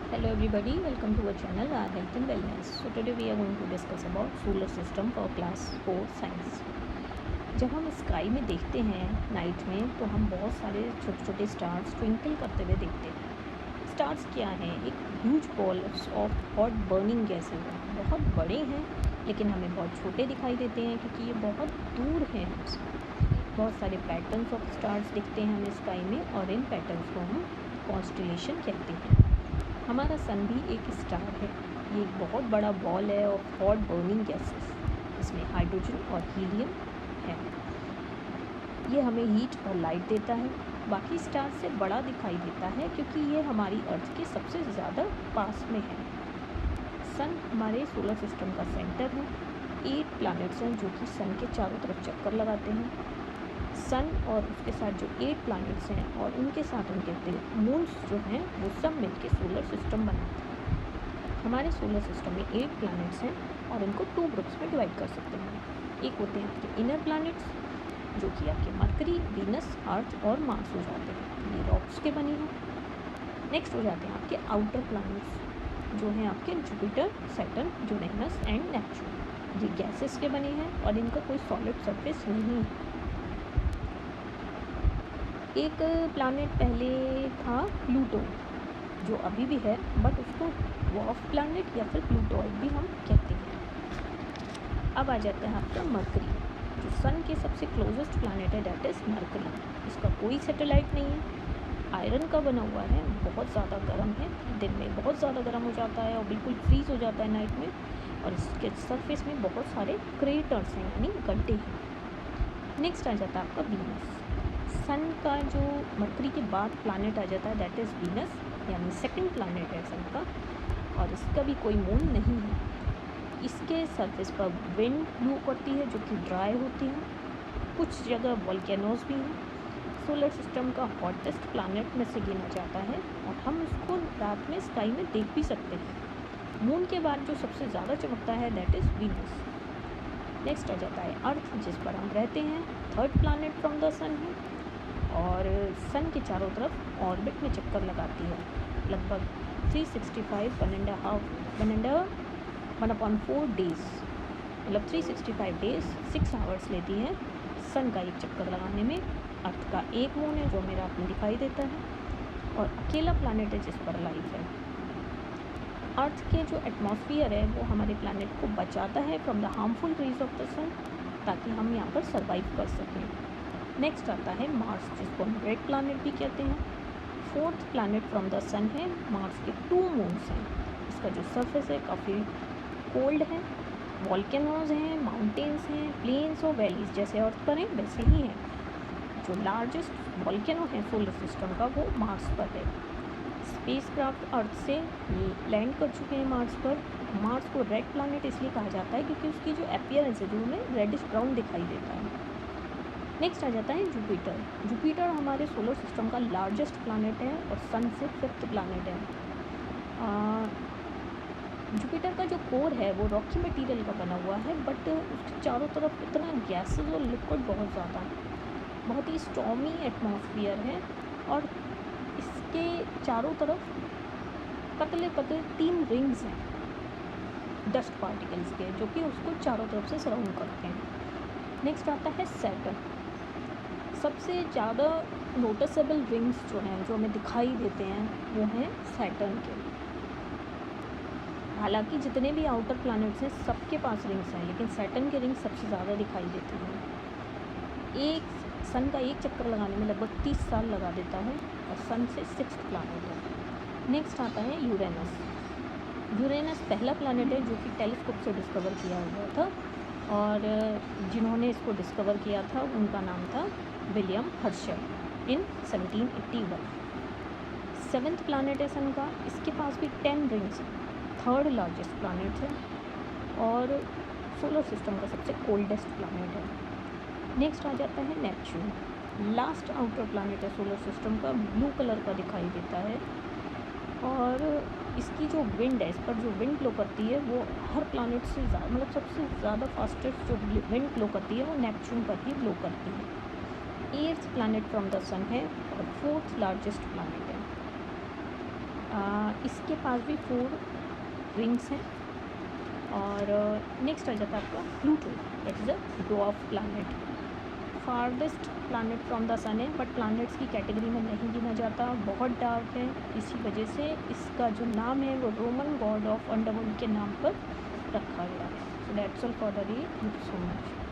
Hello everybody, welcome to our channel our health and wellness. So today we are going to discuss about solar system for class 4 science. जब हम sky में देखते हैं night में तो हम बहुत सारे छोटे छोटे स्टार्स ट्विंकल करते हुए देखते हैं। स्टार्स क्या हैं? एक huge ball of hot burning gases हैं। बहुत बड़े हैं लेकिन हमें बहुत छोटे दिखाई देते हैं क्योंकि ये बहुत दूर हैं हमसे। बहुत सारे पैटर्न्स ऑफ स्टार्स दिखते हैं हमें स्काई में और इन पैटर्न्स को हम कॉन्स्टेलेशन कहते हैं। हमारा सन भी एक स्टार है। ये एक बहुत बड़ा बॉल है ऑफ हॉट बर्निंग गैसेस। इसमें हाइड्रोजन और हीलियम है। ये हमें हीट और लाइट देता है। बाकी स्टार से बड़ा दिखाई देता है क्योंकि ये हमारी अर्थ के सबसे ज़्यादा पास में है। सन हमारे सोलर सिस्टम का सेंटर है। 8 प्लैनेट्स हैं जो कि सन के चारों तरफ चक्कर लगाते हैं। सन और उसके साथ जो 8 प्लैनेट्स हैं और उनके साथ उनके मून्स जो हैं वो सब मिलके सोलर सिस्टम बनाते हैं। हमारे सोलर सिस्टम में 8 प्लैनेट्स हैं और इनको 2 ग्रुप्स में डिवाइड कर सकते हैं। एक होते हैं आपके इनर प्लैनेट्स जो कि आपके मरकरी, वीनस, अर्थ और मार्स हो जाते हैं। ये रॉक्स के बने हैं। नेक्स्ट हो जाते हैं आपके आउटर प्लैनेट्स जो हैं आपके Jupiter, Saturn, Uranus and Neptune. ये गैसेस के बने हैं और इनका कोई सॉलिड सरफेस नहीं है। एक प्लैनेट पहले था प्लूटो जो अभी भी है, बट उसको ड्वार्फ प्लैनेट या फिर प्लूटोइड भी हम कहते हैं। अब आ जाता है आपका मरकरी जो सन के सबसे क्लोजेस्ट प्लैनेट है, दैट इज़ मरकरी। इसका कोई सैटेलाइट नहीं है। आयरन का बना हुआ है, बहुत ज़्यादा गर्म है। दिन में बहुत ज़्यादा गर्म हो जाता है और बिल्कुल फ्रीज़ हो जाता है नाइट में। और इसके सरफेस में बहुत सारे क्रेटर्स हैं यानी गड्ढे हैं। नेक्स्ट आ जाता है आपका वीनस। सन का जो मरकरी के बाद प्लैनेट आ जाता है दैट इज़ वीनस, यानी सेकंड प्लैनेट है सन का। और इसका भी कोई मून नहीं है। इसके सरफेस पर विंड ब्लो करती है जो कि ड्राई होती है। कुछ जगह वोल्केनोज भी हैं। सोलर सिस्टम का हॉटेस्ट प्लैनेट में से गिना जाता है और हम इसको रात में स्काई में देख भी सकते हैं। मून के बाद जो सबसे ज़्यादा चमकता है दैट इज़ वीनस। नेक्स्ट आ जाता है अर्थ जिस पर हम रहते हैं। Third planet from the sun है और सन के चारों तरफ ऑर्बिट में चक्कर लगाती है। लगभग 365 1/4 डेज़, मतलब 365 डेज़ 6 आवर्स लेती है सन का एक चक्कर लगाने में। अर्थ का एक मून है जो हमें रात में दिखाई देता है और अकेला प्लैनेट है जिस पर लाइफ है। अर्थ के जो एटमॉस्फेयर है वो हमारे प्लैनेट को बचाता है from the harmful rays of the sun, ताकि हम यहाँ पर सर्वाइव कर सकें। नेक्स्ट आता है मार्स जिसको हम रेड प्लैनेट भी कहते हैं। Fourth planet from the sun है। मार्स के 2 मून्स हैं। इसका जो सरफेस है काफ़ी कोल्ड है। वॉल्केनोज हैं, माउंटेन्स हैं, प्लेन्स और वैलीज जैसे अर्थ पर हैं वैसे ही हैं। जो लार्जेस्ट वॉल्केनो है सोलर सिस्टम का वो मार्स पर है। स्पेसक्राफ्ट अर्थ से लैंड कर चुके हैं मार्स पर। मार्स को रेड प्लैनेट इसलिए कहा जाता है क्योंकि उसकी जो अपीयरेंस है जो हमें रेडिश ब्राउन दिखाई देता है। नेक्स्ट आ जाता है जुपिटर। जुपिटर हमारे सोलर सिस्टम का लार्जेस्ट प्लैनेट है और सन से 5th प्लैनेट है। जुपिटर का जो कोर है वो रॉकी मटेरियल का बना हुआ है, बट उसके चारों तरफ इतना गैसेस और लिक्विड बहुत ज़्यादा है। बहुत ही स्टॉर्मी एटमॉस्फेयर है और इसके चारों तरफ पतले पतले 3 रिंग्स हैं डस्ट पार्टिकल्स के, जो कि उसको चारों तरफ से सराउंड करते हैं। नेक्स्ट आता है सैटर्न। सबसे ज़्यादा नोटिसेबल रिंग्स जो हैं जो हमें दिखाई देते हैं वो हैं सैटर्न के। हालांकि जितने भी आउटर प्लैनेट्स हैं सबके पास रिंग्स हैं, लेकिन सैटर्न के रिंग्स सबसे ज़्यादा दिखाई देते हैं। एक सन का एक चक्कर लगाने में लगभग 30 साल लगा देता है और सन से 6th प्लैनेट है। नेक्स्ट आता है यूरेनस। यूरेनस पहला प्लैनेट है जो कि टेलीस्कोप से डिस्कवर किया हुआ था और जिन्होंने इसको डिस्कवर किया था उनका नाम था विलियम हर्शल इन 1781। 7th प्लैनेट है सन का। इसके पास भी 10 रिंग्स हैं। थर्ड लार्जेस्ट प्लैनेट है और सोलर सिस्टम का सबसे कोल्डेस्ट प्लैनेट है। नेक्स्ट आ जाता है नेपच्यून। लास्ट आउटर प्लैनेट है सोलर सिस्टम का। ब्लू कलर का दिखाई देता है और इसकी जो विंड है, इस पर जो विंड ब्लो करती है वो हर प्लैनेट से ज़्यादा, मतलब सबसे ज़्यादा फास्टेस्ट जो विंड ब्लो करती है वो नेपच्यून पर ही ब्लो करती है। 8th planet from the sun है और 4th लार्जेस्ट प्लैनेट है। इसके पास भी 4 रिंग्स हैं। और नेक्स्ट आ जाता है आपका Pluto, that is a dwarf planet, farthest planet from the sun है, बट प्लैनेट्स की कैटेगरी में नहीं गिना जाता, बहुत डार्क है। इसी वजह से इसका जो नाम है वो रोमन गॉड ऑफ अंडरवर्ल्ड के नाम पर रखा गया है। So that's all for the day, thank you so much.